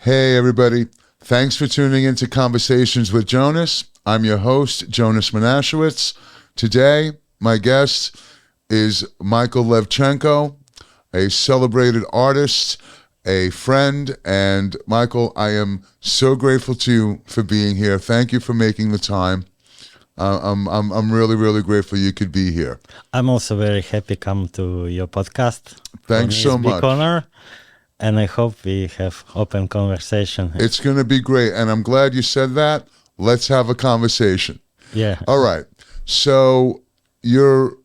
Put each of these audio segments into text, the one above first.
Hey, everybody. Thanks for tuning into Conversations with Jonas. I'm your host, Jonas Manashowitz. Today, my guest is Michael Levchenko, a celebrated artist, a friend, and Michael, I am so grateful to you for being here. Thank you for making the time. I'm really, really grateful you could be here. I'm also very happy come to your podcast. Thanks so much. Big honor, and I hope we have open conversation. It's going to be great, and I'm glad you said that. Let's have a conversation. Yeah. All right. So you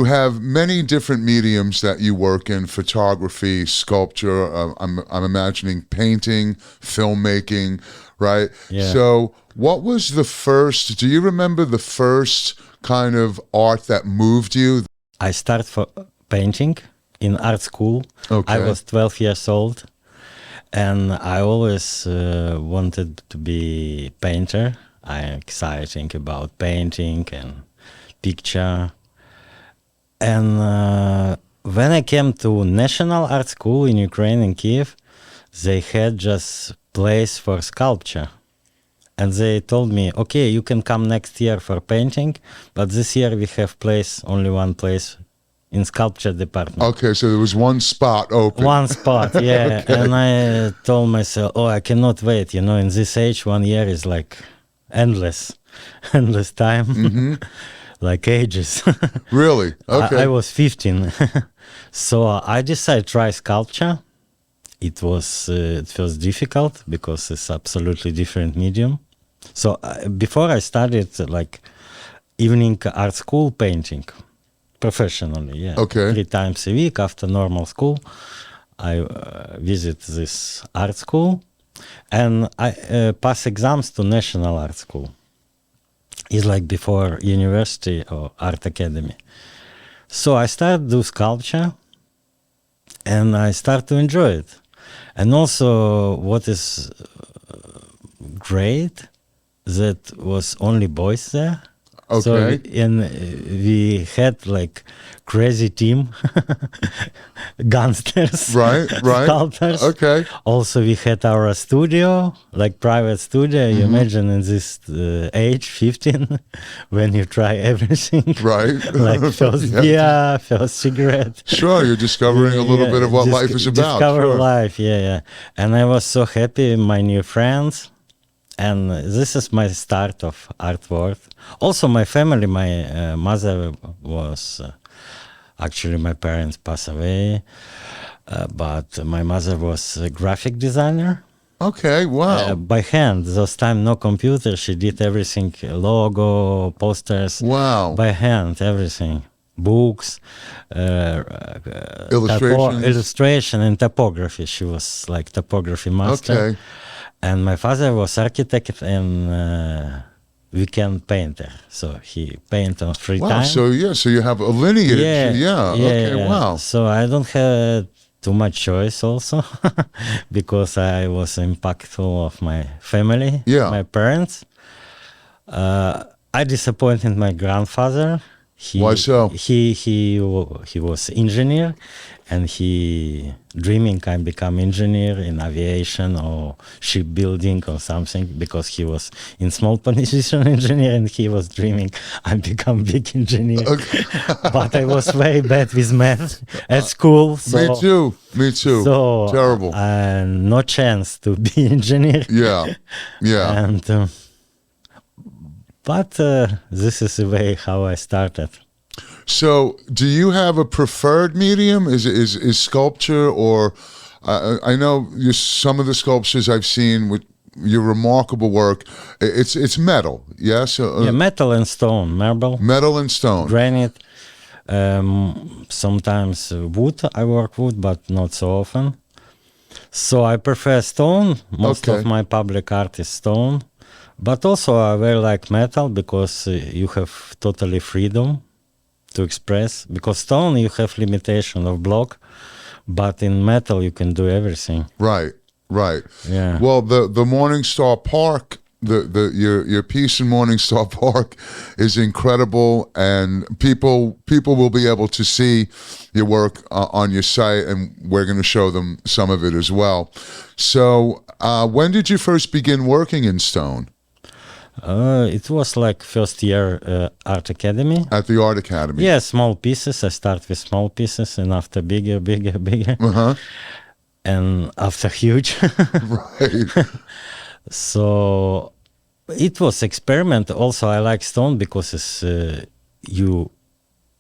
have many different mediums that you work in: photography, sculpture. I'm imagining painting, filmmaking, right? Yeah. So what was the first? Do you remember the first kind of art that moved you? I started for painting in art school. Okay. I was 12 years old, and I always wanted to be painter. I'm excited about painting and picture. And when I came to National Art School in Ukraine, in Kiev, they had just place for sculpture. And they told me, okay, you can come next year for painting, but this year we have only one place in sculpture department. Okay, so there was one spot open. One spot, yeah. Okay. And I told myself, I cannot wait. In this age, 1 year is like endless time, like ages. Really? Okay. I was 15. So I decided to try sculpture. It was difficult because it's absolutely different medium. So before I started evening art school painting professionally, yeah. Okay. 3 times a week after normal school, I visit this art school, and I pass exams to National Art School. It's like before university or art academy. So I started to do sculpture, and I start to enjoy it. And also, what is great, that was only boys there. Okay. So, we had crazy team, gangsters, Right. sculptors. Okay. Also, we had our studio, private studio. You imagine in this age, 15, when you try everything. Right. First beer, first cigarette. Sure, you're discovering a little bit of what life is about. Discover Sure. life, yeah. And I was so happy, my new friends. And this is my start of art world. Also, my family, my mother was, actually my parents passed away, but my mother was a graphic designer. Okay, wow. By hand, those time no computer, she did everything, logo, posters. Wow. By hand, everything. Books, illustration and typography. She was typography master. Okay. And my father was architect and weekend painter. So he paint on free Wow, time. so you have a lineage. Yeah. Okay, wow. So I don't have too much choice also because I was impactful of my family, my parents. I disappointed my grandfather. Why so? He was engineer, and he dreaming I become engineer in aviation or shipbuilding or something, because he was in small position engineer and he was dreaming I become big engineer. Okay. But I was very bad with math at school. So, Me too. So terrible. No chance to be engineer. Yeah. And but this is the way how I started. So, do you have a preferred medium? Is sculpture, or I know some of the sculptures I've seen with your remarkable work. It's metal, yes. Metal and stone, marble. Metal and stone. Granite. Sometimes wood. I work wood, but not so often. So I prefer stone. Most of my public art is stone. But also I very like metal because you have totally freedom to express. Because stone you have limitation of block, but in metal you can do everything. Right. Yeah. Well, the Morning Star Park your piece in Morningstar Park is incredible, and people will be able to see your work on your site, and we're going to show them some of it as well. So, when did you first begin working in stone? It was like first year art academy. At the Art Academy? Yeah, small pieces. I start with small pieces, and after bigger, Uh-huh. and after huge. Right. So it was experiment. Also, I like stone because it's you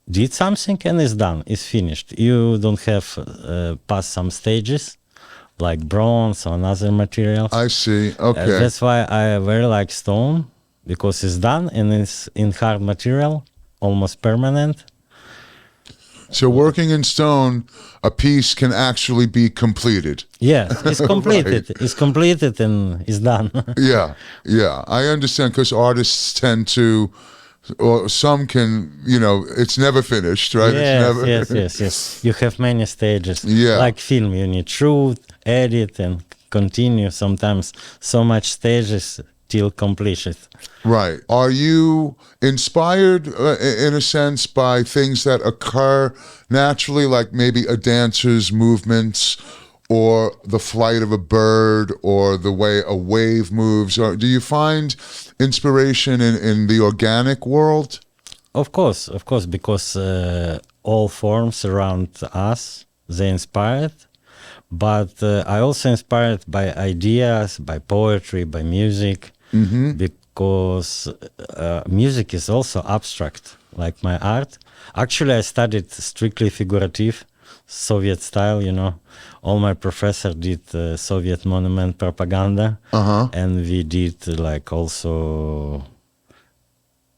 did something and it's done. It's finished. You don't have pass some stages like bronze or other materials. I see. Okay. That's why I very like stone, because it's done and it's in hard material, almost permanent. So working in stone, a piece can actually be completed. Yeah, it's completed. Right. It's completed and it's done. Yeah, yeah. I understand, because artists tend to, or some can, it's never finished, right? Yes, yes. You have many stages. Yeah. Like film, you need shoot, edit, and continue. Sometimes so much stages till completion. Right. Are you inspired, in a sense, by things that occur naturally, like maybe a dancer's movements, or the flight of a bird, or the way a wave moves? Or do you find inspiration in the organic world? Of course, because all forms around us, they inspired. But I also inspired by ideas, by poetry, by music, because music is also abstract, like my art. Actually, I studied strictly figurative, Soviet style, All my professor did Soviet monument propaganda, and we did like also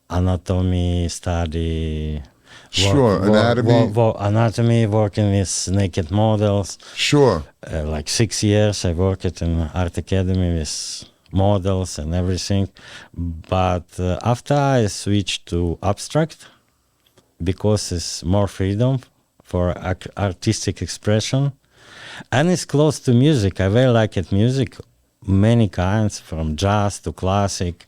anatomy study. Sure, anatomy. Anatomy, working with naked models. Sure. Like 6 years I worked in art academy with models and everything. But after I switched to abstract, because it's more freedom for artistic expression. And it's close to music. I very like it music, many kinds, from jazz to classic,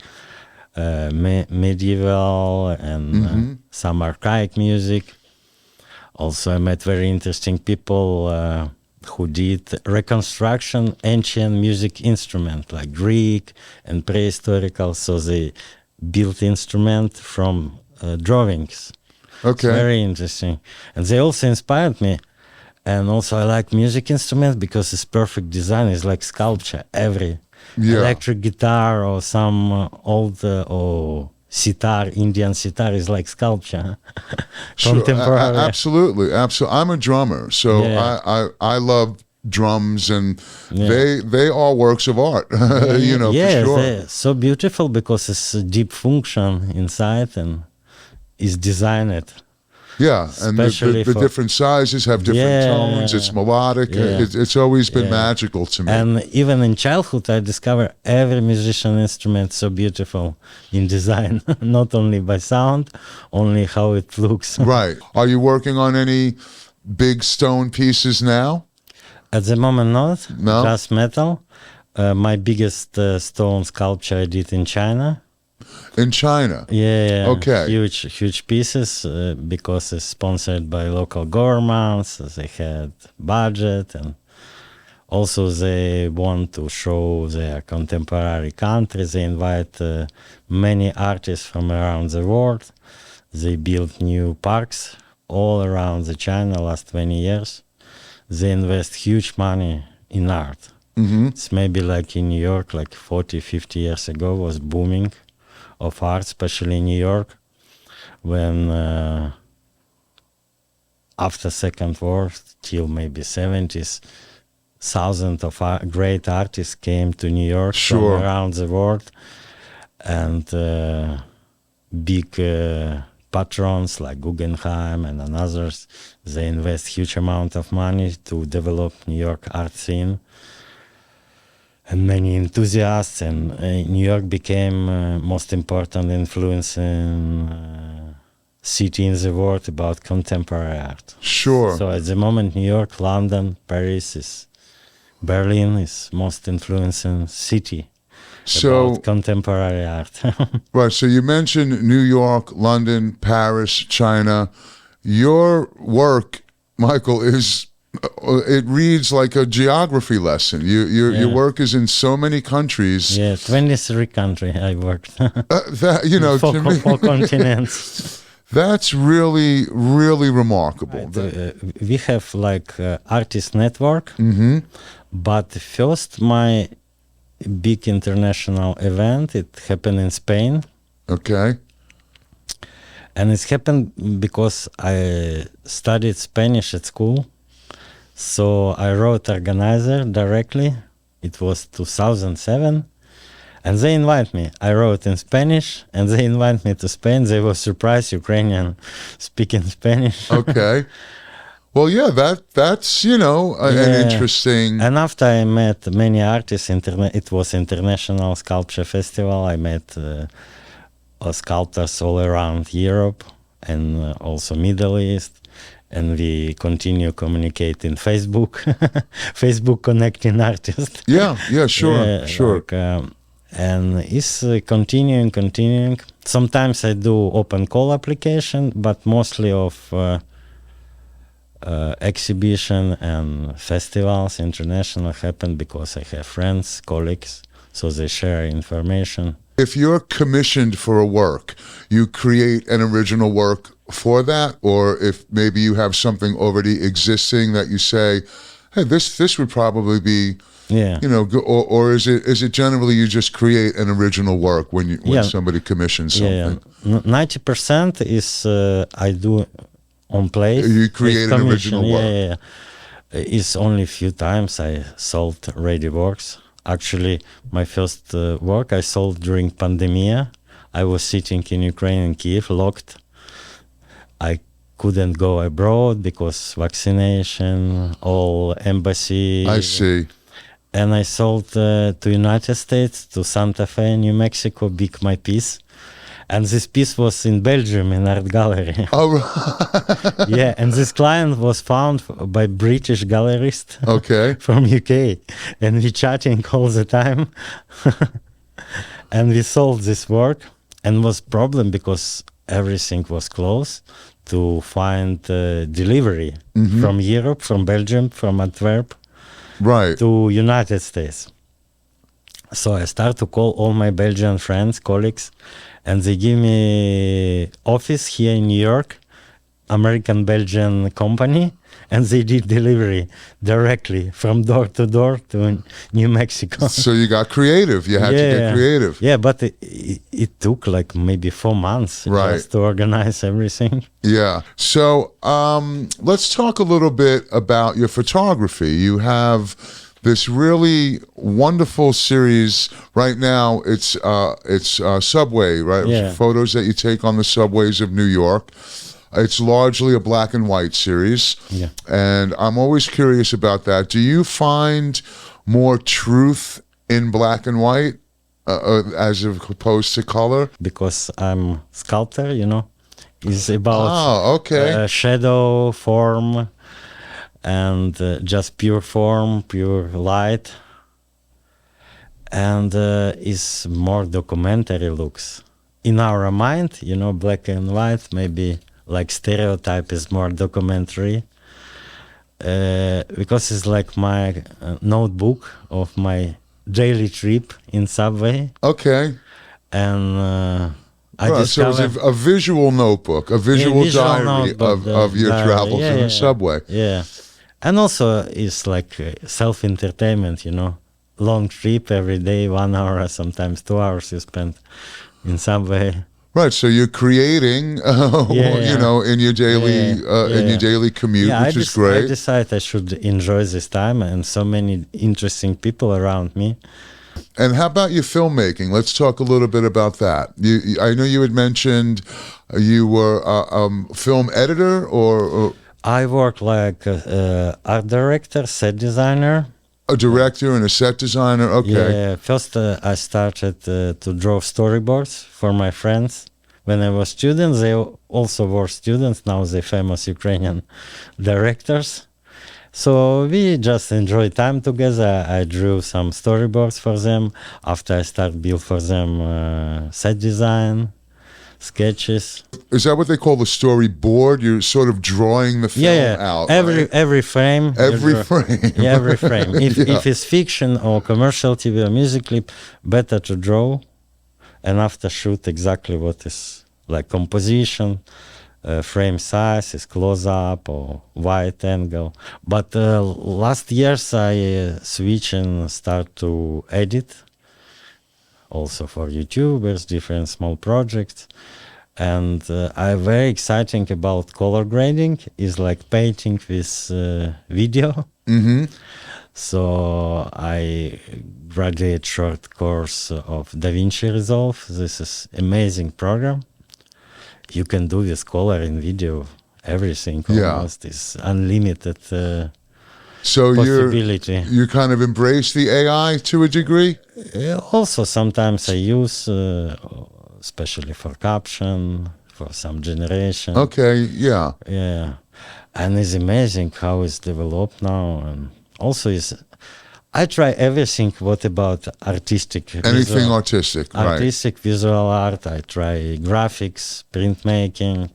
medieval, and some archaic music. Also, I met very interesting people who did reconstruction ancient music instrument, like Greek and prehistorical. So they built instrument from drawings. Okay. It's very interesting. And they also inspired me. And also I like music instruments because it's perfect design. It's like sculpture. Every electric guitar or some old or sitar, Indian sitar is like sculpture. Sure. Contemporary. Absolutely. I'm a drummer, so I love drums, and they are works of art. For sure. They're so beautiful because it's a deep function inside and is designed. Yeah, and the different sizes have different tones. It's melodic. It's always been magical to me. And even in childhood, I discovered every musician instrument so beautiful in design, not only by sound, only how it looks. Right. Are you working on any big stone pieces now? At the moment, not. No? Just metal. My biggest stone sculpture I did in China. In China? Yeah. Okay. Huge pieces because it's sponsored by local governments. They had budget, and also they want to show their contemporary country. They invite many artists from around the world. They built new parks all around the China last 20 years. They invest huge money in art. It's maybe like in New York, like 40, 50 years ago was booming of art, especially in New York, when after Second War till maybe 70s, thousands of great artists came to New York from around the world, and big patrons like Guggenheim and others, they invest huge amount of money to develop New York art scene. And many enthusiasts, and New York became most important influence in city in the world about contemporary art. Sure. So at the moment, New York, London, Paris, Berlin is most influencing city. So, about contemporary art. right. So you mentioned New York, London, Paris, China. Your work, Michael, it reads like a geography lesson. Your work is in so many countries. Yeah, 23 countries I worked. That to me, four continents. that's really, really remarkable. We have like artist network, but first my big international event, it happened in Spain. Okay. And it's happened because I studied Spanish at school. So I wrote organizer directly. It was 2007. And they invite me. I wrote in Spanish, and they invite me to Spain. They were surprised Ukrainian speaking Spanish. Okay. Well, yeah, that's an interesting. And after I met many artists, it was International Sculpture Festival. I met sculptors all around Europe and also Middle East. And we continue communicating Facebook, Facebook connecting artists. Yeah, sure. Like, and it's continuing. Sometimes I do open call application, but mostly of exhibition and festivals, international happen because I have friends, colleagues, so they share information. If you're commissioned for a work, you create an original work for that, or if maybe you have something already existing that you say, hey, this would probably be, or is it generally you just create an original work when somebody commissions something? 90% is I do on place. You create an original work. Yeah. It's only a few times I sold ready works. Actually, my first work I sold during pandemic. I was sitting in Ukraine, in Kiev, locked. I couldn't go abroad because vaccination, all embassy. I see. And I sold to United States, to Santa Fe, New Mexico, big my piece. And this piece was in Belgium in art gallery. Oh, right. Yeah, and this client was found by British gallerist. Okay. From UK, and we chatting all the time. And we sold this work, and was problem because everything was closed to find delivery from Europe, from Belgium, from Antwerp, right, to United States. So I start to call all my Belgian friends, colleagues, and they give me office here in New York, American-Belgian company, and they did delivery directly from door to New Mexico. So you got creative. You had to get creative. Yeah, but it took like maybe 4 months just to organize everything. Yeah. So let's talk a little bit about your photography. You have this really wonderful series right now. It's subway, right? Yeah. Photos that you take on the subways of New York. It's largely a black and white series. Yeah. And I'm always curious about that. Do you find more truth in black and white as opposed to color? Because I'm sculptor, it's about shadow, form, and just pure form, pure light. And it's more documentary looks. In our mind, black and white, maybe like stereotype is more documentary. Because it's like my notebook of my daily trip in subway. Okay. And so it's a visual notebook, a visual diary of your travels in the subway. Yeah. And also it's like self-entertainment, long trip every day, 1 hour, sometimes 2 hours you spend in subway. Right, so you're creating, in your daily commute, which is great. I decided I should enjoy this time, and so many interesting people around me. And how about your filmmaking? Let's talk a little bit about that. I know you had mentioned you were a film editor, or I work like art director, set designer. A director and a set designer, okay. Yeah, first I started to draw storyboards for my friends. When I was students, they also were students. Now they're famous Ukrainian directors. So we just enjoy time together. I drew some storyboards for them. After I start build for them set design, sketches. Is that what they call the storyboard? You're sort of drawing the film out. Every frame. Every frame. Yeah, every frame. If Yeah. if it's fiction or commercial TV or music clip, better to draw, and after shoot exactly what is like composition. Frame size is close up or wide angle. But last years I switch and start to edit also for YouTubers, different small projects. And I'm very exciting about color grading. Is like painting with video. Mm-hmm. So I graduate short course of DaVinci Resolve. This is amazing program. You can do with color in video everything almost. It's unlimited So possibility. you kind of embrace the AI to a degree? Also sometimes I use especially for caption, for some generation. Okay, yeah. Yeah. And it's amazing how it's developed now, and also I try everything. What about artistic? Anything artistic, right. Artistic visual art. I try graphics, printmaking.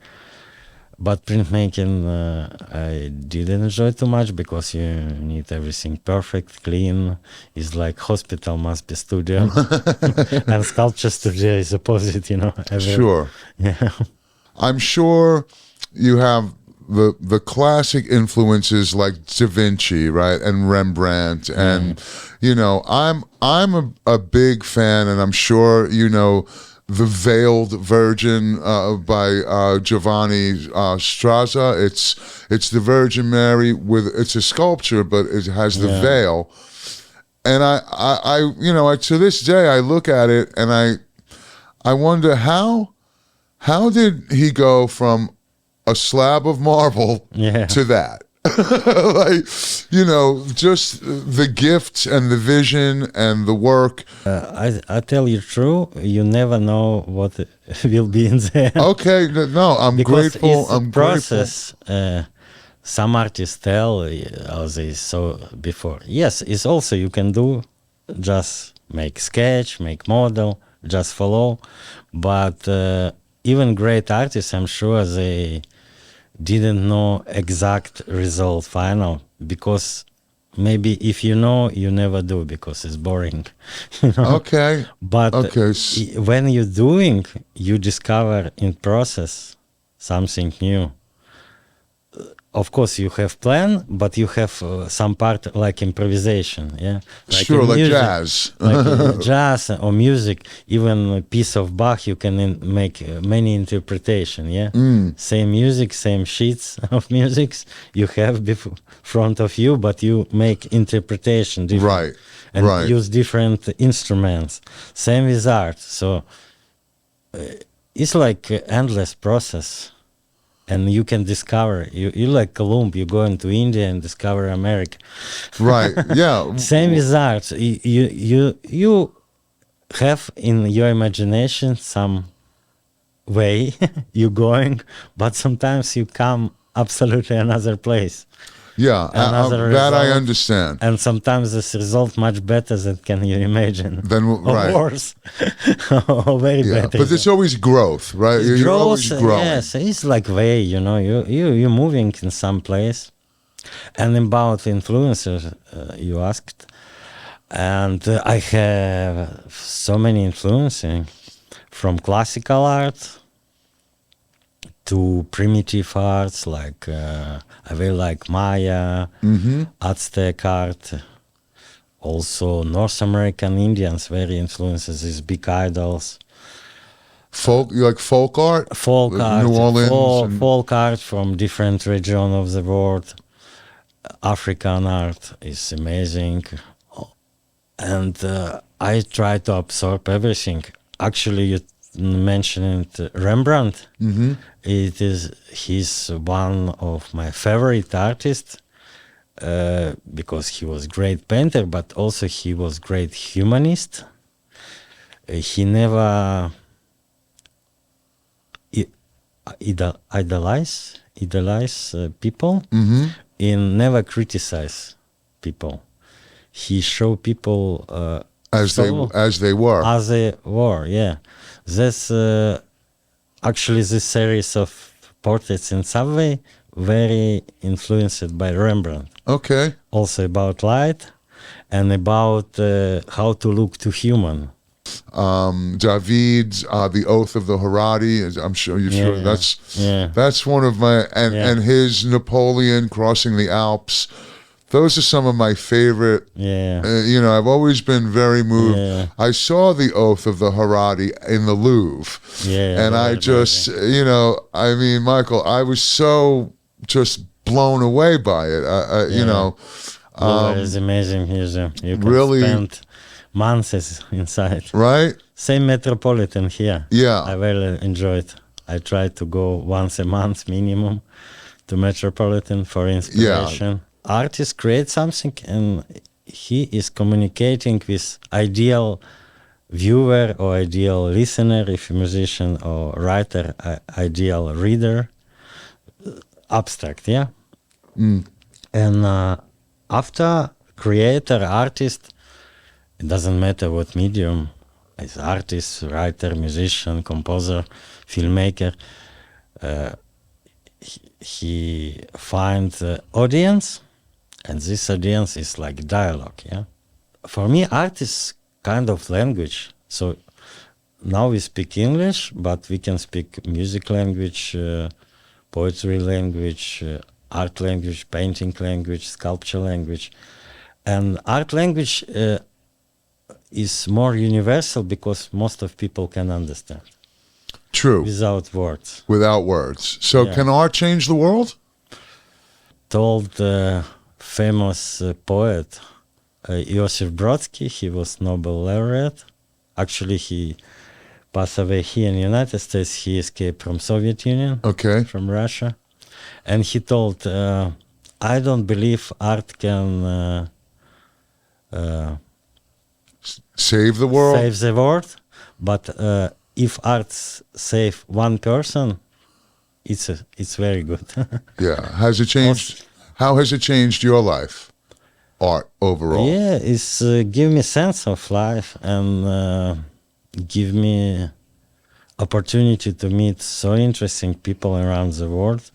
But printmaking I didn't enjoy too much because you need everything perfect, clean. It's like hospital must be studio. And sculpture studio is opposite, Sure. Yeah. I'm sure you have the classic influences like Da Vinci, right, and Rembrandt, and I'm a big fan, and I'm sure the Veiled Virgin by Giovanni Straza. It's the Virgin Mary it's a sculpture, but it has the veil, and I to this day I look at it and I wonder how did he go from a slab of marble to that? Like, just the gift and the vision and the work. I tell you true, you never know what will be in there. Okay, no, I'm because grateful. It's I'm a process. Some artists tell, as they saw before. Yes, it's also you can do, just make sketch, make model, just follow. But even great artists, I'm sure they didn't know exact result final, because maybe if you know, you never do because it's boring. Okay. But when you're doing, you discover in process something new. Of course, you have plan, but you have some part like improvisation, like sure, like music, jazz, like jazz or music. Even a piece of Bach, you can make many interpretation. Same music, same sheets of music you have before front of you, but you make interpretation different, right? And use different instruments. Same with art. So it's like endless process. And you can discover, you like Columb, you go into India and discover America. Right, yeah. Same with art. You have in your imagination some way you're going, but sometimes you come absolutely another place. Yeah, that I understand. And sometimes this result much better than can you imagine. Or worse. Or very better. But there's always growth, right? You're always growing. Yes, it's like way, you're moving in some place. And about influencers, you asked. And I have so many influencing, from classical art to primitive arts, like I really like Maya, Aztec art. Also North American Indians very influences these big idols. You like folk art? Folk art, New Orleans? folk art from different regions of the world. African art is amazing. And I try to absorb everything. Actually, you mentioned Rembrandt. He's one of my favorite artists because he was great painter, but also he was great humanist. He never idolize people. in never criticize people. He show people as they were. as they were. Yeah, this actually this series of portraits in subway very influenced by Rembrandt. Okay. Also about light and about how to look to human. David's The Oath of the Haredi, I'm sure you're sure that's one of my and his Napoleon crossing the Alps. Those are some of my favorite. I've always been very moved. I saw The Oath of the Haredi in the Louvre, and I just, Michael, I was so just blown away by it. It's amazing museum. You can really spend months inside. Right? Same Metropolitan here. Yeah. I really enjoyed. I try to go once a month minimum to Metropolitan for inspiration. Yeah. Artist creates something and he is communicating with ideal viewer or ideal listener, if a musician or writer, ideal reader, abstract, yeah? And after creator, artist, it doesn't matter what medium, is artist, writer, musician, composer, filmmaker, he finds audience, and this audience is like dialogue, yeah? For me, art is kind of language. So now we speak English, but we can speak music language, poetry language, art language, painting language, sculpture language. And art language is more universal because most of people can understand. True. Without words. Without words. So can art change the world? Told famous poet Joseph Brodsky, he was Nobel laureate. Actually, he passed away here in the United States. He escaped from Soviet Union, from Russia. And he told, I don't believe art can save the world. Save the world, but if art save one person, it's very good. Yeah. Has it changed? How has it changed your life? Art overall. Yeah, it's give me sense of life and give me opportunity to meet so interesting people around the world,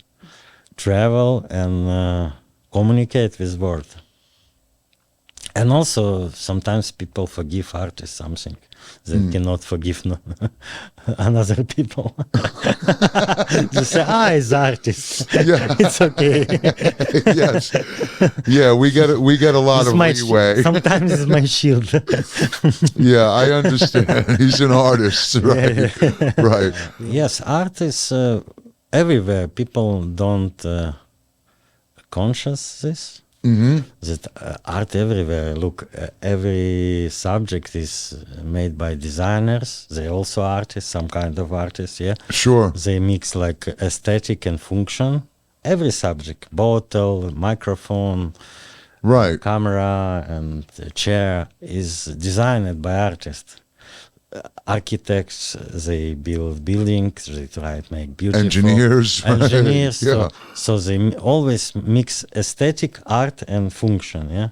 travel and communicate with world. And also, sometimes people forgive artists something they cannot forgive another people. They say, he's artist. Yeah. It's okay. Yes. Yeah, we get a lot of leeway. Sometimes it's my shield. Yeah, I understand. He's an artist, right? Right. Yes, art is everywhere. People don't conscious this. That art everywhere. Look, every subject is made by designers. They're also artists, some kind of artists, yeah? Sure. They mix like aesthetic and function. Every subject, bottle, microphone, right, camera and chair is designed by artists. Architects, they build buildings, they try to make beautiful. Engineers. Engineers, Yeah. so they always mix aesthetic, art and function, yeah?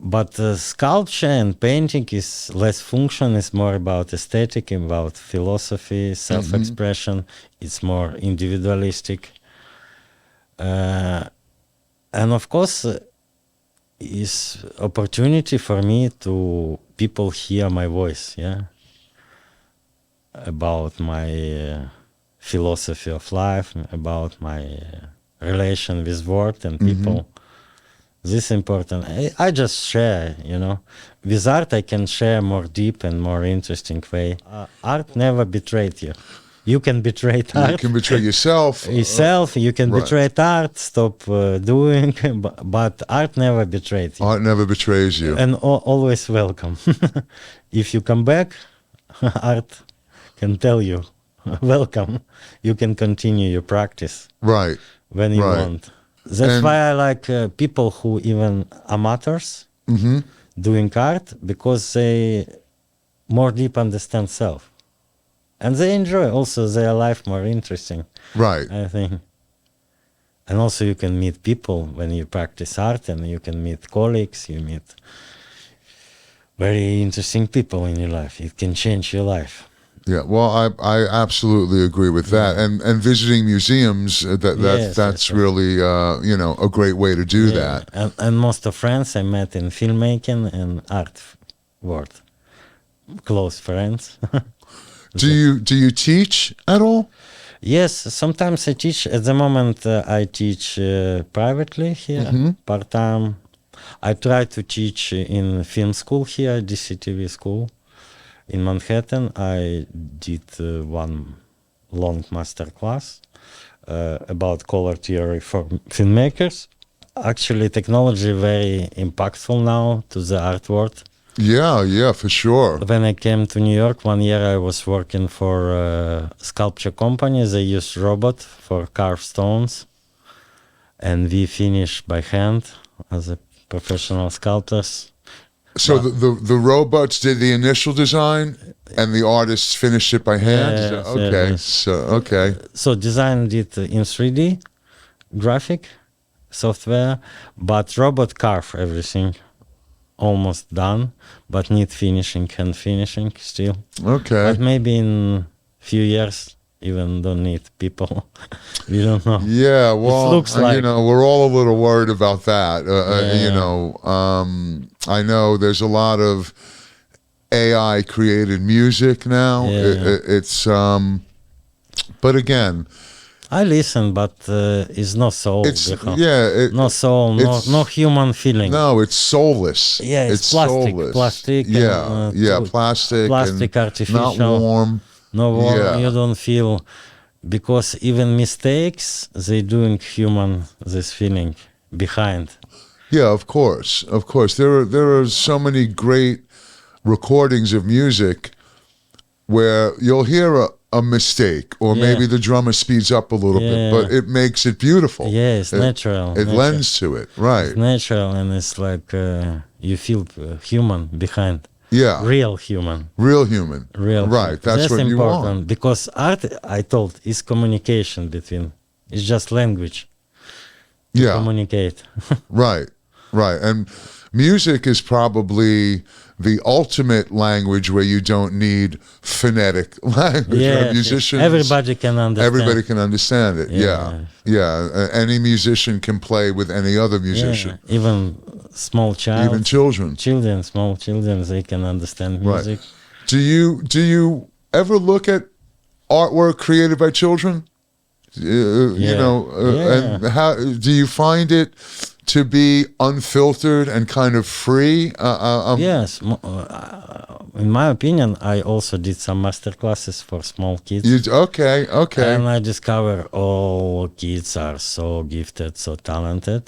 But sculpture and painting is less function, it's more about aesthetic, about philosophy, self-expression, it's more individualistic. And of course, is opportunity for me to people hear my voice, yeah, about my philosophy of life, about my relation with world and people. This is important. I just share, you know. With art, I can share more deep and more interesting way. Art never betrayed you. You can betray art. You can betray yourself. You can betray art, stop doing, but art never betrayed you. Art never betrays you. And always welcome. If you come back, art can tell you, welcome. You can continue your practice. Right. When you want. That's why I like people who even amateurs doing art, because they more deep understand self. And they enjoy also their life more interesting. Right. I think. And also you can meet people when you practice art, and you can meet colleagues, you meet very interesting people in your life. It can change your life. Yeah, well, I absolutely agree with that, and visiting museums that's Yes. really a great way to do that. And most of friends I met in filmmaking and art world, close friends. Do you teach at all? Yes, sometimes I teach. At the moment, I teach privately here, part time. I try to teach in film school here, DCTV school in Manhattan. I did one long master class about color theory for filmmakers. Actually, technology very impactful now to the art world. Yeah, for sure. When I came to New York 1 year, I was working for a sculpture company. They use robot for carved stones, and we finish by hand as a professional sculptors. So the robots did the initial design, and the artists finished it by hand. Is that- Yes, okay, yes. so okay, So design did in 3D graphic software, but robot carve everything. Almost done, but need finishing, hand finishing still. okay. But maybe in few years, even don't need people. We don't know. Yeah, well, looks like- we're all a little worried about that. Yeah. I know there's a lot of AI created music now. Yeah. It's but again, I listen, but it's no soul. it's behind. yeah, No soul, no human feeling. no, it's soulless. Yeah, it's plastic, soulless. plastic Yeah, and, plastic, plastic, and artificial. not warm. No warm, Yeah. you don't feel, because even mistakes, they doing human this feeling behind. Yeah, of course. There are so many great recordings of music where you'll hear a mistake, or Yeah. maybe the drummer speeds up a little bit, Yeah. but it makes it beautiful. Yeah, it's It- natural. It natural. lends to it, right? It's natural, and it's like you feel human behind. Yeah, Real human. real human. Real. Right, that's what you important want. because art, I told, is communication between. It's just language. Yeah, Communicate. right. And music is probably the ultimate language where you don't need phonetic language. Yeah, Musicians, everybody can understand. everybody can understand it. Yeah. Any musician can play with any other musician, Yeah, even small child, even children. small children, they can understand music. Do you ever look at artwork created by children? And how do you find it to be unfiltered and kind of free? Yes, in my opinion, I also did some master classes for small kids. Okay. And I discover all kids are so gifted, so talented.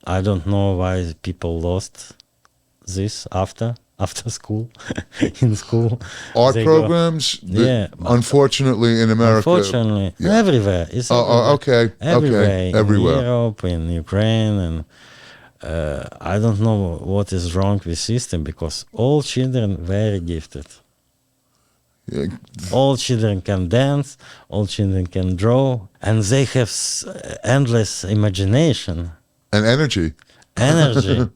I don't know why people lost this after school, in school. Art They programs, unfortunately in America. Unfortunately, everywhere. It's okay. everywhere. Everywhere. In Europe, in Ukraine, and I don't know what is wrong with system, because all children very gifted. Yeah. All children can dance, all children can draw, and they have endless imagination, And energy. energy,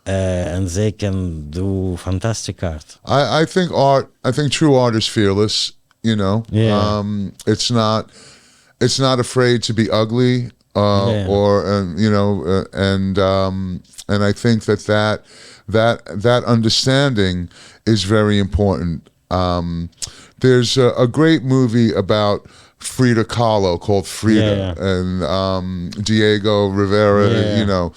and they can do fantastic art. I think true art is fearless. Yeah. It's not afraid to be ugly, and I think that understanding is very important. There's a great movie about Frida Kahlo called Frida, and Diego Rivera,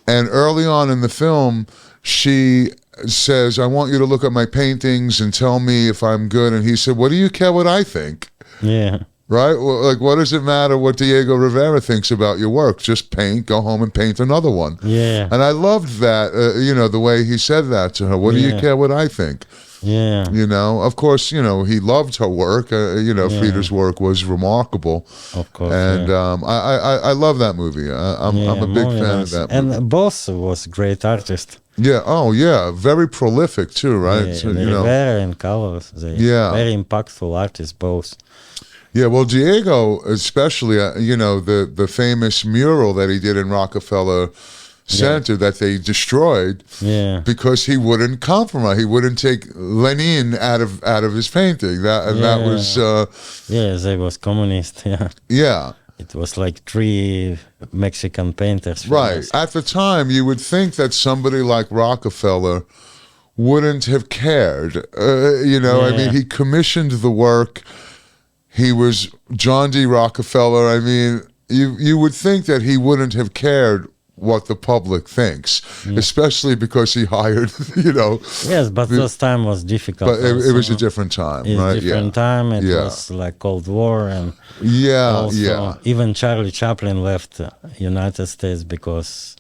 and early on in the film, she says, "I want you to look at my paintings and tell me if I'm good." And he said, "What do you care what I think?" Yeah. Right? Well, like, what does it matter what Diego Rivera thinks about your work? Just paint, go home and paint another one. Yeah. And I loved that, the way he said that to her. What do you care what I think? Yeah. Of course, he loved her work. Frida's work was remarkable. Of course. And I love that movie. I'm a big fan of that movie. And both was great artist. Yeah. Oh, yeah. Very prolific too, right? Yeah, So, Rivera and Colors. They very impactful artists both. Yeah, well, Diego, especially, the famous mural that he did in Rockefeller Center that they destroyed Yeah. because he wouldn't compromise. He wouldn't take Lenin out of his painting. That was Yes, they was communist. Yeah. yeah. It was like 3 Mexican painters. Right. famous. At the time, you would think that somebody like Rockefeller wouldn't have cared. I mean, Yeah. he commissioned the work. He was John D. Rockefeller. I mean, you would think that he wouldn't have cared what the public thinks, especially because he hired, Yes, but this time was difficult. but it was a also. different time, It's right? different time. It Yeah. was like Cold War, and Yeah, also yeah. even Charlie Chaplin left United States because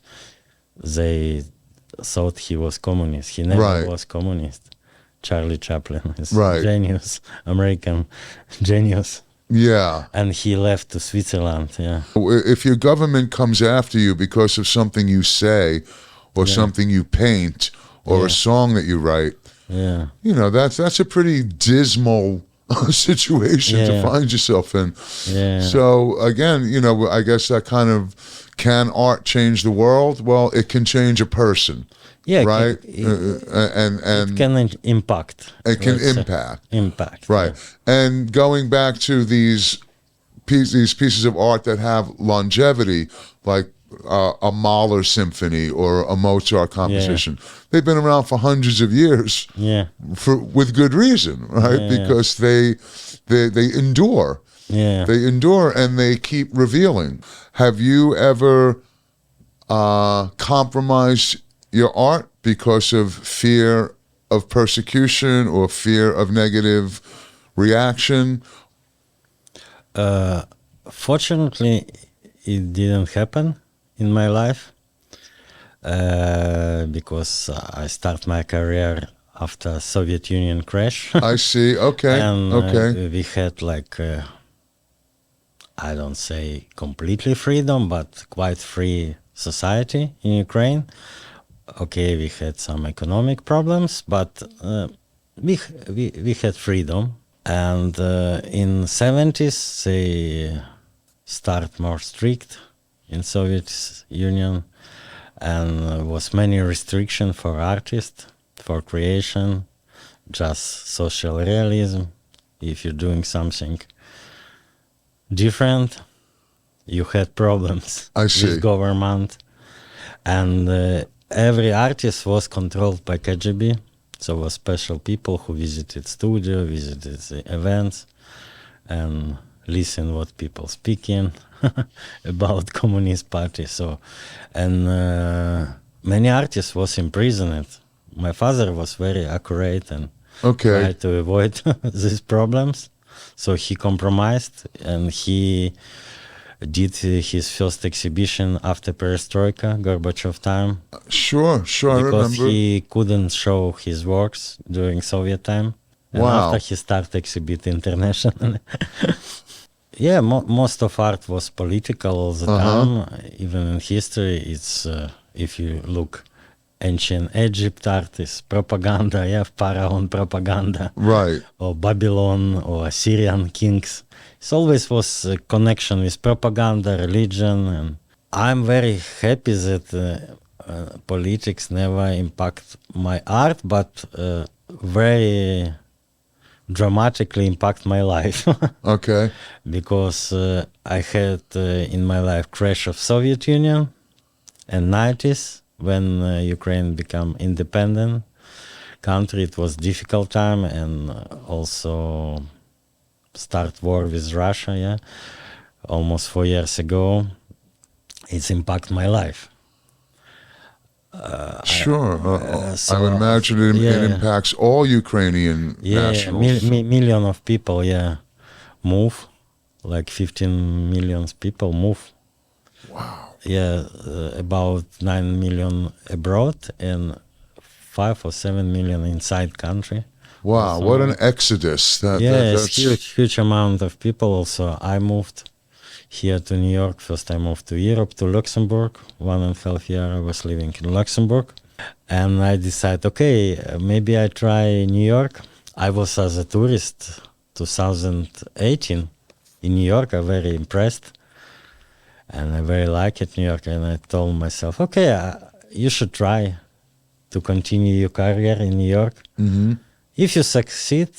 they thought he was communist. He never Right. was communist. Charlie Chaplin is Right. genius, American genius, Yeah. and he left to Switzerland. Yeah, If your government comes after you because of something you say or something you paint or Yeah. a song that you write, yeah, that's a pretty dismal situation to Yeah. find yourself in. yeah. So again, I guess that kind of, can art change the world? Well, it can change a person, Yeah, right? It And can impact. it can let's say. impact, Impact. right? And going back to these pieces of art that have longevity, like a Mahler symphony or a Mozart composition, they've been around for hundreds of years, Yeah, with good reason, right? Yeah. Because they endure. yeah. They endure and they keep revealing. Have you ever compromised your art because of fear of persecution or fear of negative reaction? Fortunately, it didn't happen in my life because I start my career after Soviet Union crash. I see. Okay. And Okay. we had like I don't say completely freedom, but quite free society in Ukraine. Okay, we had some economic problems, but we had freedom. And in 70s they start more strict in Soviet Union, and was many restriction for artists, for creation, just social realism. If you're doing something different, you had problems I see. with government, and every artist was controlled by KGB. So was special people who visited studio, visited the events, and listen what people speaking about Communist Party. So, and many artists was imprisoned. My father was very accurate and Okay. tried to avoid these problems. So he compromised, and he did his first exhibition after Perestroika, Gorbachev time, Sure. I because remember. he couldn't show his works during Soviet time. And Wow. after he started exhibit internationally. Yeah, most of art was political all the time. Even in history, it's if you look, ancient Egypt art is propaganda. Yeah, pharaoh propaganda, Right. or Babylon or Assyrian kings. It always was a connection with propaganda, religion, and I'm very happy that politics never impact my art, but very dramatically impact my life. Okay. Because I had in my life crash of Soviet Union and 90s when Ukraine became independent country. It was difficult time, and also start war with Russia. Yeah, almost 4 years ago. It's impact my life. Sure. so, I would imagine it yeah. impacts all Ukrainian Yeah, nationals. million of people. Yeah, move, like 15 million people move. Wow. Yeah, about 9 million abroad and 5 or 7 million inside country. Wow. Also, What an exodus. it's huge amount of people. Also, I moved here to New York. First I moved to Europe, to Luxembourg. 1.5 years I was living in Luxembourg. And I decided, okay, maybe I try New York. I was as a tourist 2018 in New York. I'm very impressed, and I very like it, New York. And I told myself, okay, you should try to continue your career in New York. Mm-hmm. If you succeed,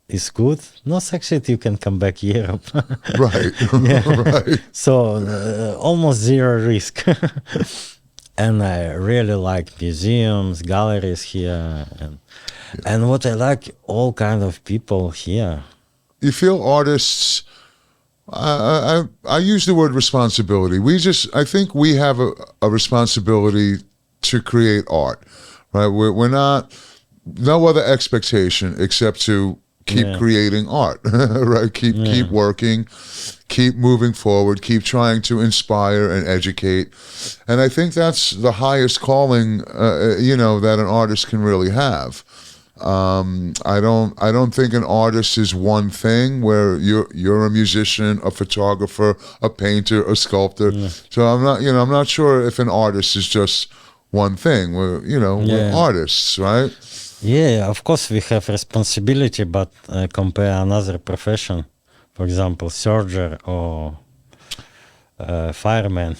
it's good. No succeed, you can come back Europe. Right. Right. So almost zero risk. And I really like museums, galleries here, and what I like, all kind of people here. You feel artists, I use the word responsibility. I think we have a responsibility to create art, right? We're not, no other expectation except to keep creating art, right? Keep working, keep moving forward, keep trying to inspire and educate. And I think that's the highest calling, that an artist can really have. I don't think an artist is one thing where you're a musician, a photographer, a painter, a sculptor. So I'm not sure if an artist is just one thing. We're artists, right? Yeah, of course we have responsibility, but compare another profession, for example, surgeon or fireman,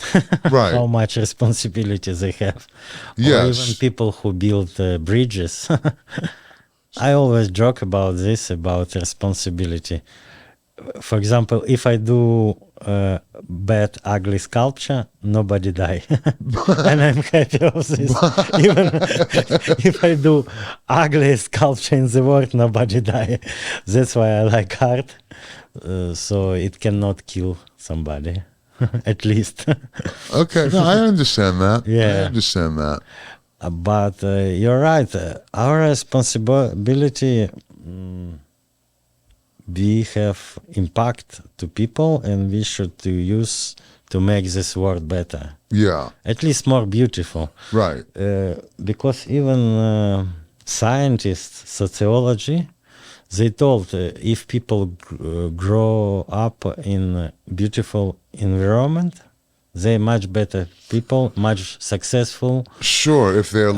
Right. how much responsibility they have. Yes. Or even people who build bridges. I always joke about this, about responsibility. For example, if I do bad, ugly sculpture, nobody die. And I'm happy of this. Even if I do ugly sculpture in the world, nobody die. That's why I like art. So it cannot kill somebody, at least. Okay, no, I understand that. Yeah. I understand that. But you're right. Our responsibility, we have impact to people, and we should to use to make this world better. Yeah, At least more beautiful. right. Because even scientists, sociology, they told if people grow up in a beautiful environment, they're much better people, much successful. Sure, if they're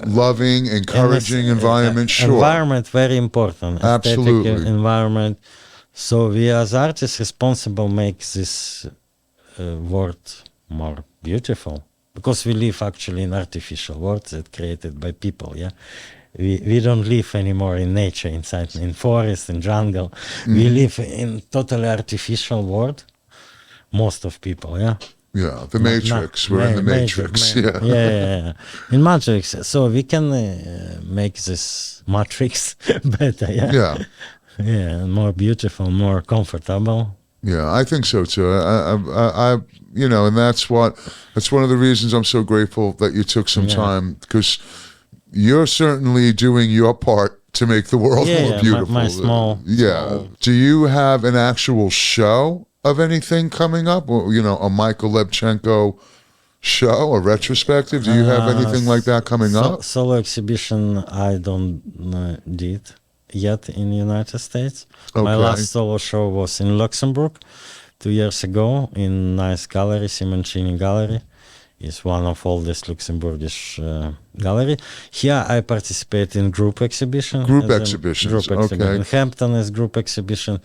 loving, encouraging environment, sure. Environment very important. Absolutely. Aesthetic environment. So we as artists responsible make this world more beautiful, because we live actually in artificial world that created by people. Yeah, we don't live anymore in nature, inside in forest and jungle. We live in totally artificial world. Most of people. Yeah. Yeah, the Matrix. We're in the Matrix. Yeah. In Matrix. So we can make this Matrix better. Yeah. Yeah. Yeah, more beautiful, more comfortable. Yeah, I think so too. I and that's one of the reasons I'm so grateful that you took some time, because you're certainly doing your part to make the world more beautiful. My small. Do you have an actual show of anything coming up? Or, a Michael Levchenko show, a retrospective? Do you have anything like that coming up? Solo exhibition I don't did yet in the United States. Okay. My last solo show was in Luxembourg 2 years ago in nice gallery, Simoncini Gallery. It's one of oldest Luxembourgish gallery. Here I participate in group exhibition. Exhibitions. Okay. In Hampton is group exhibition.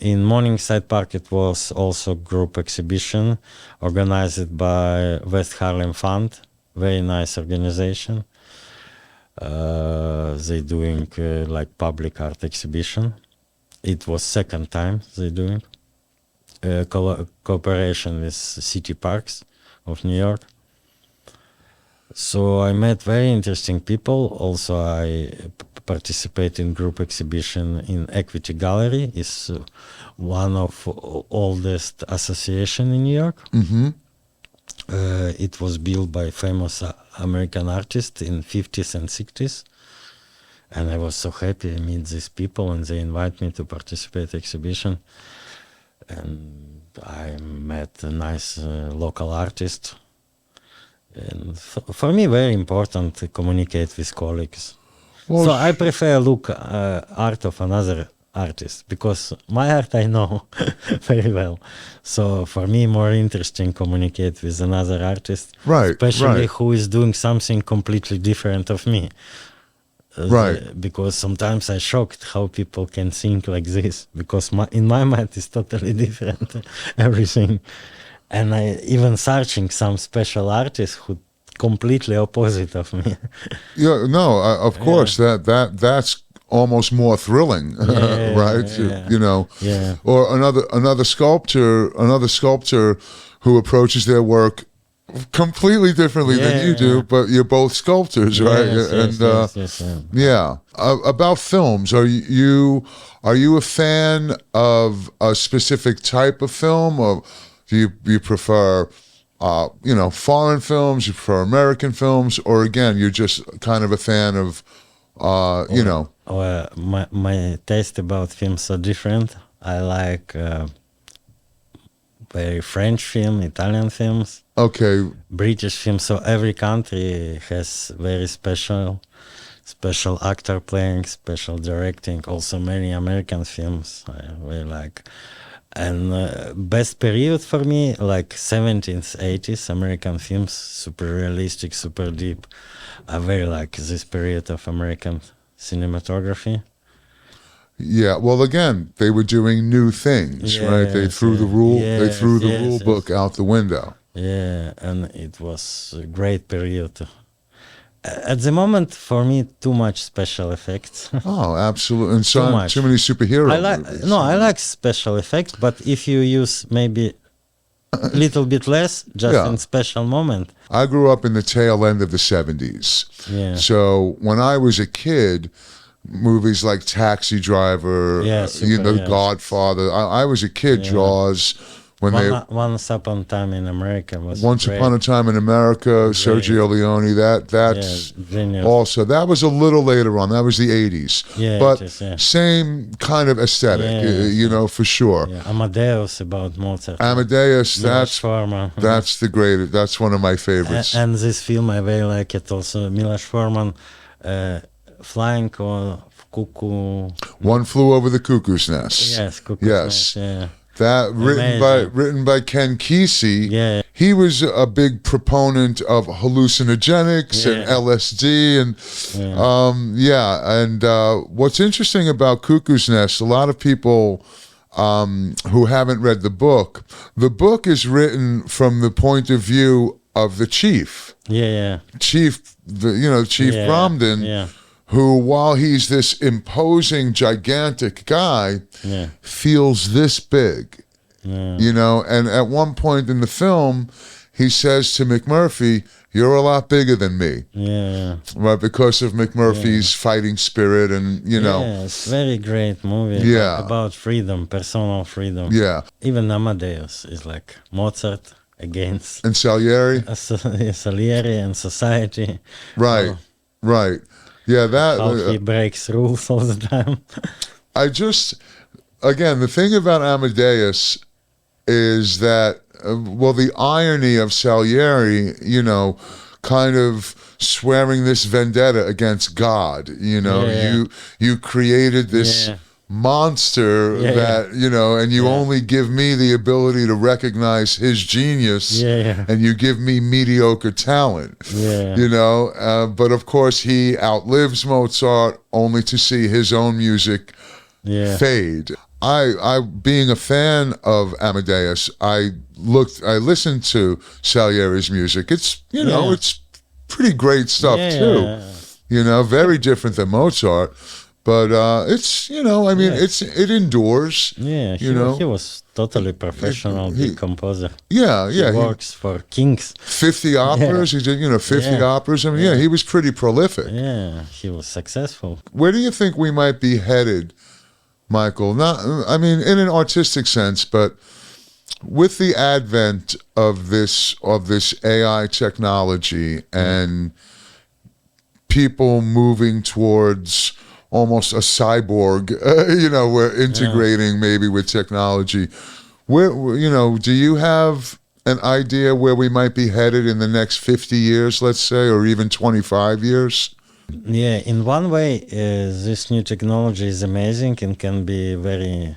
In Morningside Park it was also group exhibition organized by West Harlem Fund. Very nice organization. They doing like public art exhibition. It was second time they doing cooperation with City Parks of New York. So I met very interesting people. Also I participate in group exhibition in Equity Gallery. It's one of oldest association in New York. Mm-hmm. It was built by famous American artists in 50s and 60s. And I was so happy to meet these people, and they invite me to participate in exhibition. And I met a nice local artist. And for me, very important to communicate with colleagues. Well, so I prefer look art of another artist, because my art I know very well. So for me, more interesting communicate with another artist, right? Especially who is doing something completely different of me. Right. Because sometimes I'm shocked how people can think like this, because in my mind it's totally different, everything. And I even searching some special artists who completely opposite of me. Yeah, no, of course that's almost more thrilling, right? Yeah. Or another sculptor who approaches their work completely differently than you do, but you're both sculptors, right? Yeah. About films, are you a fan of a specific type of film, or do you prefer foreign films, you prefer American films, or again, you're just kind of a fan of Well, my taste about films are different. I like very French film, Italian films, Okay. British films. So every country has very special actor playing, special directing. Also many American films I really like. And best period for me, like 70s, 80s American films, super realistic, super deep. I very like this period of American cinematography. Yeah, well, again, they were doing new things, right? They threw the rule book out the window. Yeah, and it was a great period. At the moment, for me, too much special effects. Oh, absolutely, and too many superhero movies. No, I like special effects, but if you use maybe a little bit less, just in special moment. I grew up in the tail end of the 70s. Yeah. So when I was a kid, movies like Taxi Driver, Godfather. I was a kid. Jaws. Once Upon a Time in America was Upon a Time in America. Sergio Leone. That's also that was a little later on. That was the 80s. Yeah, but same kind of aesthetic. For sure. Yeah. Amadeus about Mozart. Amadeus. That's Forman. That's the greatest. That's one of my favorites. And this film I very like it also. Milos Forman. Flying or Cuckoo. One Flew Over the Cuckoo's Nest. Yes, Cuckoo's Nest. Yeah. That written by Ken Kesey. Yeah. He was a big proponent of hallucinogenics and LSD and what's interesting about Cuckoo's Nest, a lot of people who haven't read the book is written from the point of view of the chief. Chief Bromden. Who, while he's this imposing, gigantic guy, feels this big, and at one point in the film, he says to McMurphy, "You're a lot bigger than me." Right, because of McMurphy's fighting spirit and, it's very great movie about freedom, personal freedom. Yeah. Even Amadeus is like Mozart against... And Salieri? Salieri and society. Right, right. Yeah, how he breaks rules all the time. Again, the thing about Amadeus is that, the irony of Salieri, kind of swearing this vendetta against God, you created this monster that, and you only give me the ability to recognize his genius and you give me mediocre talent, but of course he outlives Mozart only to see his own music fade. I being a fan of Amadeus, I listened to Salieri's music. It's, it's pretty great stuff too, very different than Mozart. But it's, it endures. Yeah, he was totally professional big composer. Yeah. He works for kings. 50 operas. He did, 50 operas. I mean, he was pretty prolific. Yeah, he was successful. Where do you think we might be headed, Michael? In an artistic sense, but with the advent of this AI technology and people moving towards almost a cyborg, we're integrating maybe with technology. Where, do you have an idea where we might be headed in the next 50 years, let's say, or even 25 years? Yeah, in one way, this new technology is amazing and can be very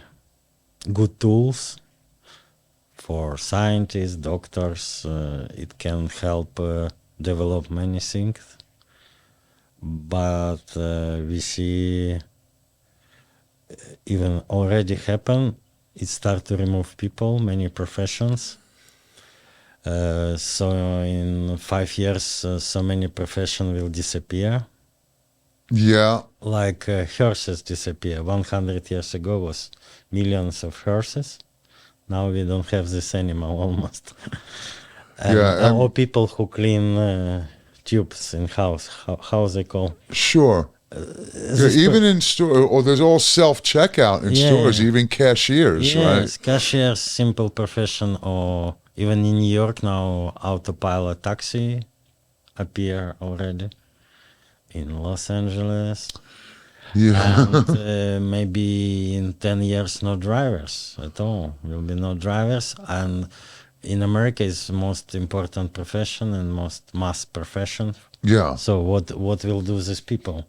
good tools for scientists, doctors. It can help develop many things. but we see even already happen. It start to remove people, many professions. So in 5 years, so many professions will disappear. Yeah. Like horses disappear. 100 years ago was millions of horses. Now we don't have this animal almost. And Yeah, or people who clean tubes in house. How they call? Sure. Yeah, even in store, or there's all self-checkout in stores, even cashiers, right? Yes, cashiers, simple profession, or even in New York now, autopilot taxi appear already. In Los Angeles. Yeah. And maybe in 10 years, no drivers at all. Will be no drivers. And in America, it's the most important profession and most mass profession. Yeah. So what will do these people?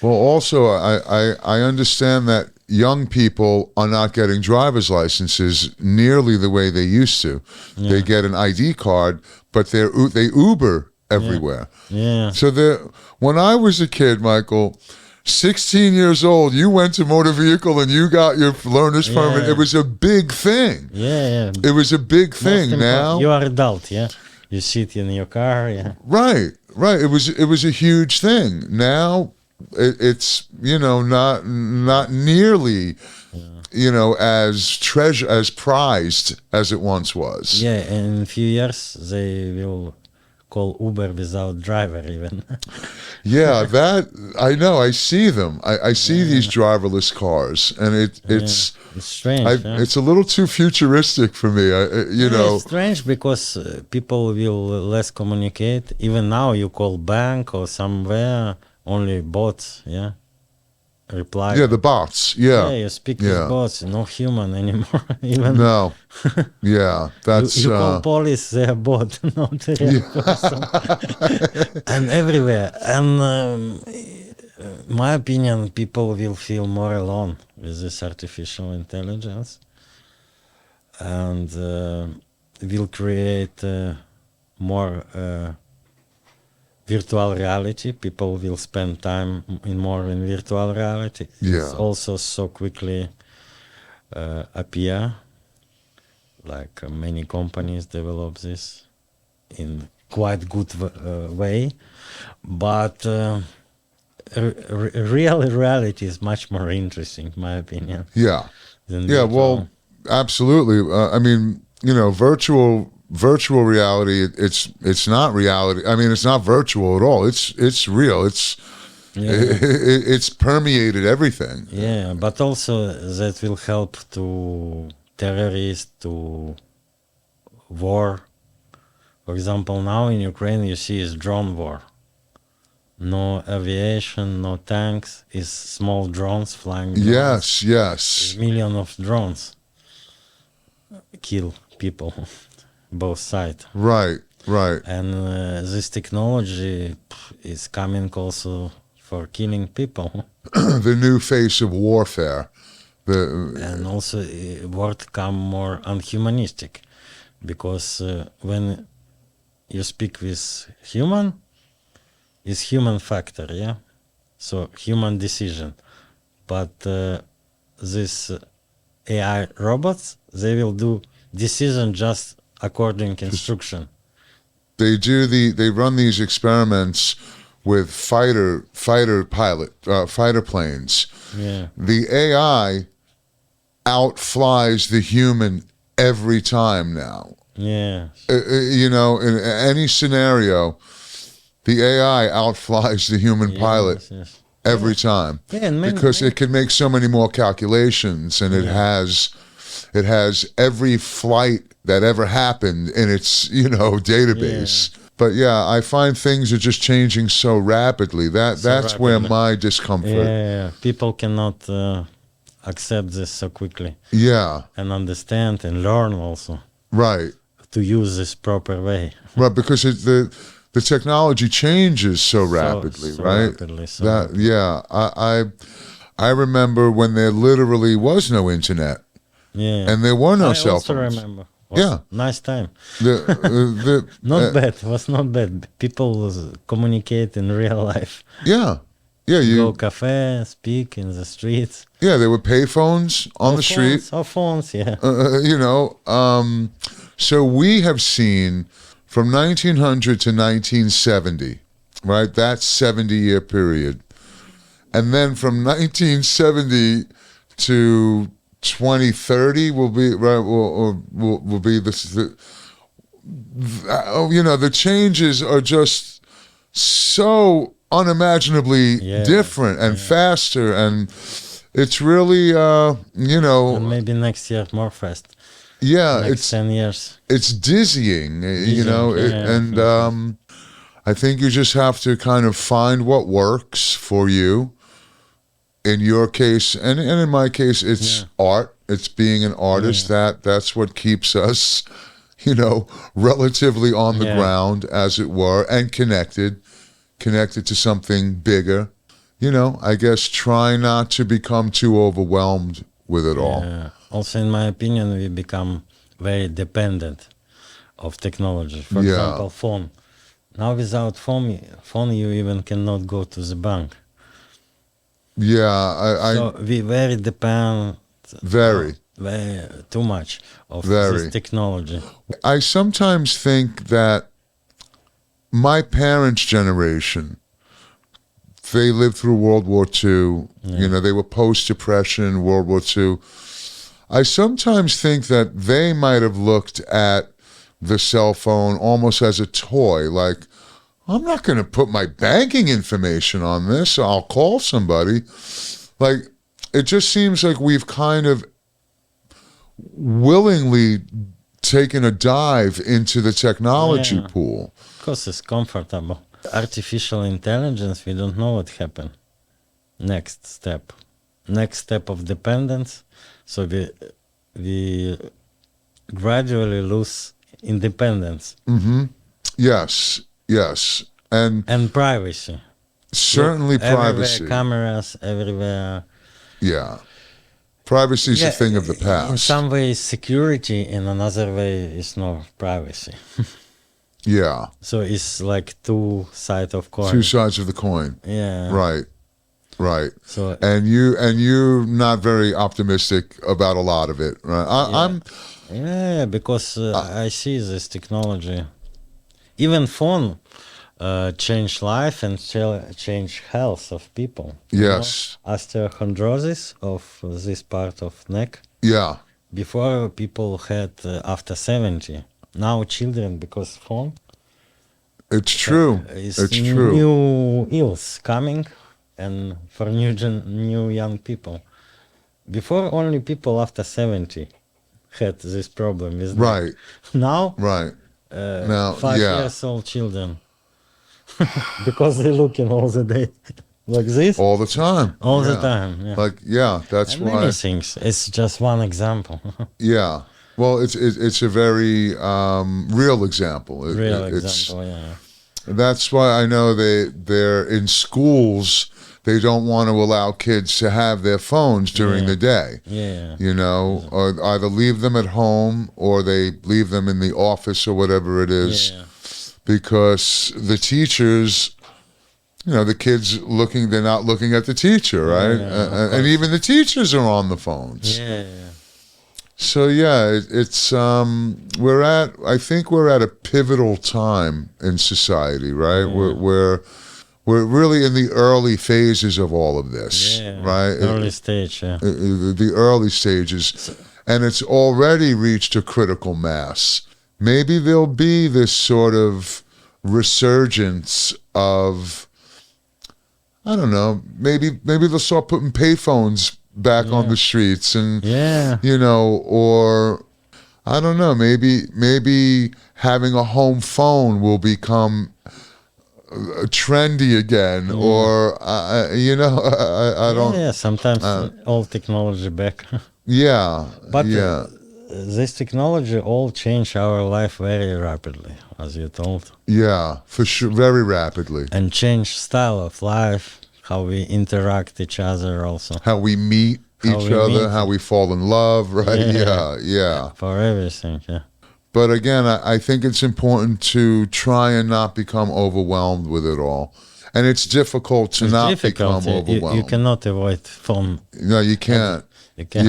Well, also, I understand that young people are not getting driver's licenses nearly the way they used to. Yeah. They get an ID card, but they Uber everywhere. Yeah. So when I was a kid, Michael, 16 years old, you went to motor vehicle and you got your learner's permit. It was a big thing. Yeah. It was a big thing. Now you are adult, yeah. You sit in your car, yeah. Right. It was a huge thing. Now it's not nearly as prized as it once was. Yeah, in a few years they will call Uber without driver even. Yeah, that I know. I see them. I see these driverless cars, and it's strange. It's a little too futuristic for me. It's strange because people will less communicate. Even now, you call bank or somewhere, only bots. Yeah, reply. Yeah, the bots. Yeah, you speak with bots. No human anymore. Even no. Yeah, that's you call police. They are bot, not a real person. And everywhere. And my opinion, people will feel more alone with this artificial intelligence, and will create more virtual reality. People will spend time more in virtual reality. Yeah. It's also so quickly appear. Like many companies develop this in quite good way, but real reality is much more interesting, in my opinion. Yeah. Yeah. Well, absolutely. I mean, virtual reality. It's not reality. I mean, it's not virtual at all. It's real. It's permeated everything. Yeah, but also that will help to terrorists, to war. For example, now in Ukraine you see is drone war. No aviation, no tanks, is small drones flying. Drones. Yes. Millions of drones kill people, both sides. Right. And this technology is coming also for killing people. The new face of warfare. And also word come more unhumanistic, because when you speak with human, is human factor, yeah? So human decision. But this AI robots, they will do decision just according instruction. They run these experiments with fighter planes. Yeah. The AI outflies the human every time now. Yeah. In any scenario, the AI outflies the human pilot every time. Yeah, and because it can make so many more calculations, and it has every flight that ever happened in its database. But I find things are just changing so rapidly. That's where my discomfort. Yeah. People cannot accept this so quickly. Yeah. And understand and learn also. Right. To use this proper way. Right, because the technology changes so rapidly, right? I remember when there literally was no internet. Yeah. And there were no cell phones. I also phones. remember. Was Yeah. nice time. The Not bad. Was not bad. People communicate in real life. yeah. Yeah, Go cafe, speak in the streets. there were payphones on the street. Or phones, yeah. So we have seen from 1900 to 1970, right? That 70-year period. And then from 1970 to 2030 will be right. Will be the the changes are just so unimaginably different and faster, and it's really And maybe next year more fast. yeah, Next 10 years. it's dizzying, I think you just have to kind of find what works for you. In your case, and in my case, it's art. It's being an artist. That's what keeps us, relatively on the ground, as it were, and connected to something bigger. I guess try not to become too overwhelmed with it all. Also, in my opinion, we become very dependent of technology. For example, phone. Now, without phone, you even cannot go to the bank. Yeah, So we very depend. Very too much of this technology. I sometimes think that my parents' generation, they lived through World War II. They were post-Depression, World War II. I sometimes think that they might have looked at the cell phone almost as a toy, like, I'm not going to put my banking information on this. I'll call somebody. Like, it just seems like we've kind of willingly taken a dive into the technology pool. Because it's comfortable. Artificial intelligence, we don't know what happened. Next step of dependence. So we gradually lose independence. Mm-hmm. Yes. And privacy. Certainly privacy. Everywhere cameras, everywhere. Yeah. Privacy is a thing of the past. In some ways security, in another way is no privacy. Yeah. So it's like two sides of coin. Two sides of the coin. Yeah. Right. So you're not very optimistic about a lot of it, right? I'm because I see this technology. Even phone change life and change health of people. Yes. Osteochondrosis of this part of neck. Yeah. Before people had after 70. Now children, because phone. It's true. It's true. New ills coming, and for new young people. Before only people after 70 had this problem with right. Now. Right. Now 5 years old children. Because they're looking all the day like this. All the time. All the time. Yeah. Like that's and why. Many things. It's just one example. Yeah. Well, it's a very real example. Example. Yeah. That's why I know they're in schools. They don't want to allow kids to have their phones during the day. Yeah. Or either leave them at home or they leave them in the office or whatever it is. Yeah. Because the teachers, the kids they're not looking at the teacher, right? And even the teachers are on the phones. Yeah. So it's I think we're at a pivotal time in society, right? Yeah. We're really in the early phases of all of this, right? Early stage, the early stages, and it's already reached a critical mass. Maybe there'll be this sort of resurgence of, I don't know, maybe they'll start putting payphones back on the streets, and or I don't know, maybe having a home phone will become trendy again, or I don't. Yeah, sometimes all technology back. But this technology all change our life very rapidly, as you told. Yeah, for sure, very rapidly. And change style of life, how we interact each other also. How we meet each other, how we fall in love, right? Yeah. For everything, But again, I think it's important to try and not become overwhelmed with it all. And it's difficult to It's not difficult. become overwhelmed. You cannot avoid phone. No, you can't. You can.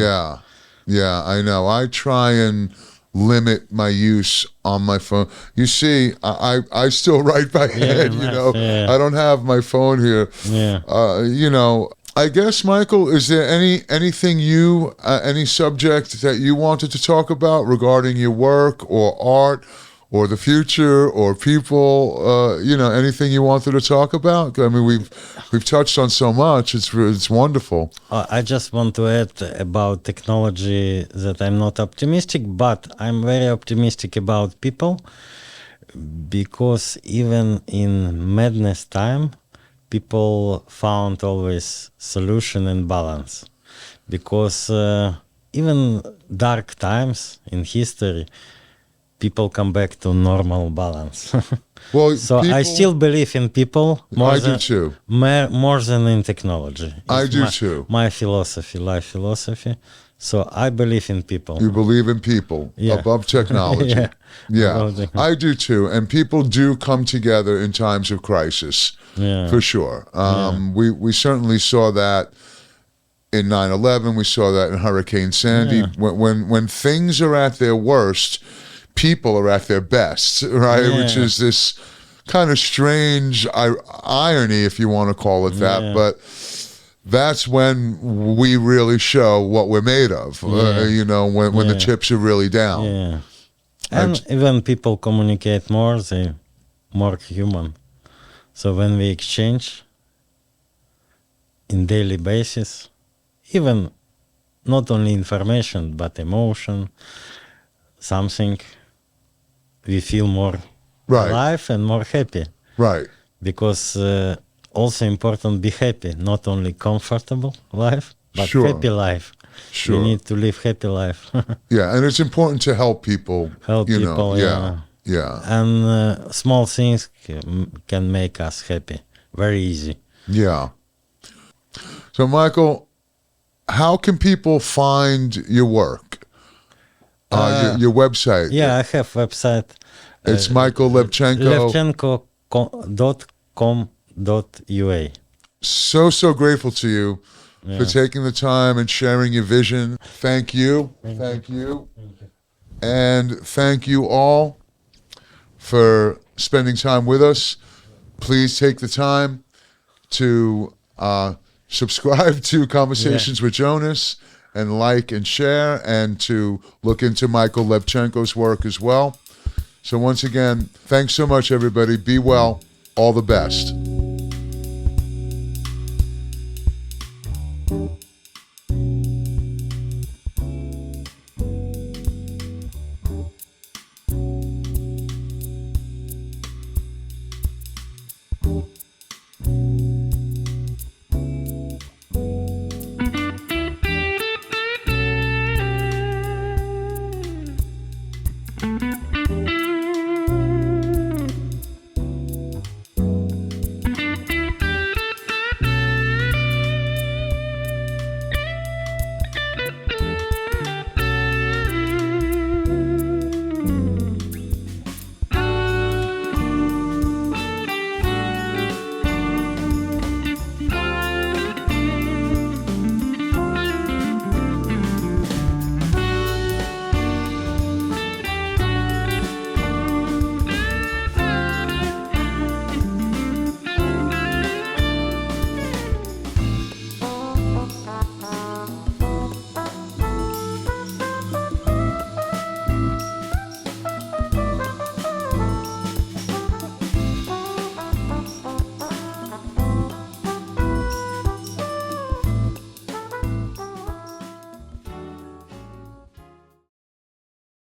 Yeah, I know. I try and limit my use on my phone. You see, I still write by hand, you know. yeah. I don't have my phone here. Yeah. You know, I guess, Michael, is there anything any subject that you wanted to talk about regarding your work or art or the future or people, you know, anything you wanted to talk about? I mean, we've touched on so much. It's wonderful. I just want to add about technology that I'm not optimistic, but I'm very optimistic about people, because even in madness time, people found always solution and balance. Because even dark times in history, people come back to normal balance. Well, so I still believe in people more do too. more than in technology. I It's do too. My philosophy, life philosophy. So I believe in people. You believe in people above technology. Yeah. Above I do too. And people do come together in times of crisis, for sure. We certainly saw that in 9/11. We saw that in Hurricane Sandy. When things are at their worst, people are at their best, right? Which is this kind of strange irony, if you want to call it that. But that's when we really show what we're made of, you know, when the chips are really down. Yeah. And even people communicate more, they're more human. So when we exchange in daily basis, even not only information, but emotion, something, we feel more alive and more happy. Right. Because also important be happy, not only comfortable life, but happy life. Sure. We need to live happy life. Yeah, and it's important to help people. Help you people, know. Yeah. And small things can make us happy. Very easy. Yeah. So, Michael, how can people find your work? Your website. Yeah, I have website. It's Michael Levchenko. Levchenko.com.ua. So grateful to you for taking the time and sharing your vision. Thank you. Thank you. And thank you all for spending time with us. Please take the time to subscribe to Conversations with Jonas and like and share, and to look into Michael Levchenko's work as well. So once again, thanks so much, everybody. Be well. All the best.